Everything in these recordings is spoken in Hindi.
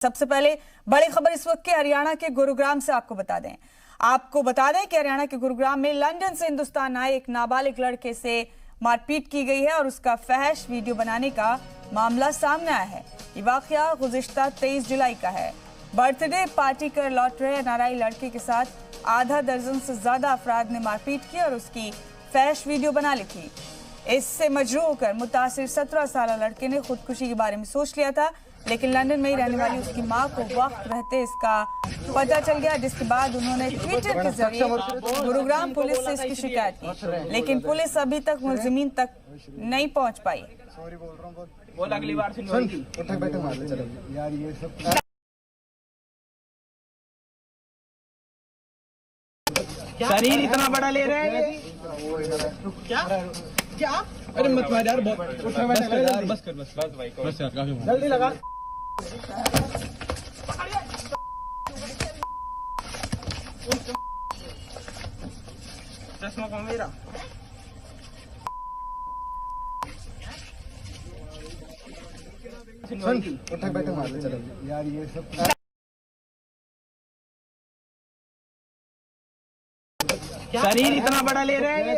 सबसे पहले बड़ी खबर इस वक्त के हरियाणा के गुरुग्राम से आपको बता दें कि हरियाणा के गुरुग्राम में लंदन से हिंदुस्तान आए एक नाबालिग लड़के से मारपीट की गई है और उसका फहश वीडियो बनाने का मामला सामने आया है। ये वाकया गुज़िश्ता 23 जुलाई का है। बर्थडे पार्टी कर लौट रहे नाराई लड़के के साथ आधा दर्जन से ज्यादा अफराद ने मारपीट की और उसकी फहश वीडियो बना ली थी। इससे मजबूर होकर मुतासिर 17 साल लड़के ने खुदकुशी के बारे में सोच लिया था, लेकिन लंदन में ही रहने वाली उसकी मां को वक्त रहते इसका पता चल गया, जिसके बाद उन्होंने ट्विटर के जरिए गुरुग्राम पुलिस से इसकी शिकायत की, लेकिन पुलिस अभी तक मुलजिमीन तक नहीं पहुंच पाई। बोल अगली बार से यार ये सब शरीर इतना बड़ा ले रहे हैं क्या क्या? अरे मत मार यार, बस कर बस यार, काफी जल्दी लगा। चश्मा कौन मेरा? उठक बैठक मार ले, चलो यार ये सब शरीर इतना बड़ा ले रहे हैं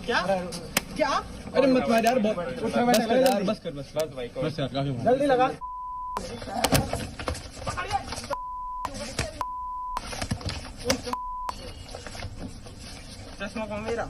क्या क्या? अरे मत मार यार, बस कर बस यार, काफी जल्दी लगा। चश्मा कौन मेरा?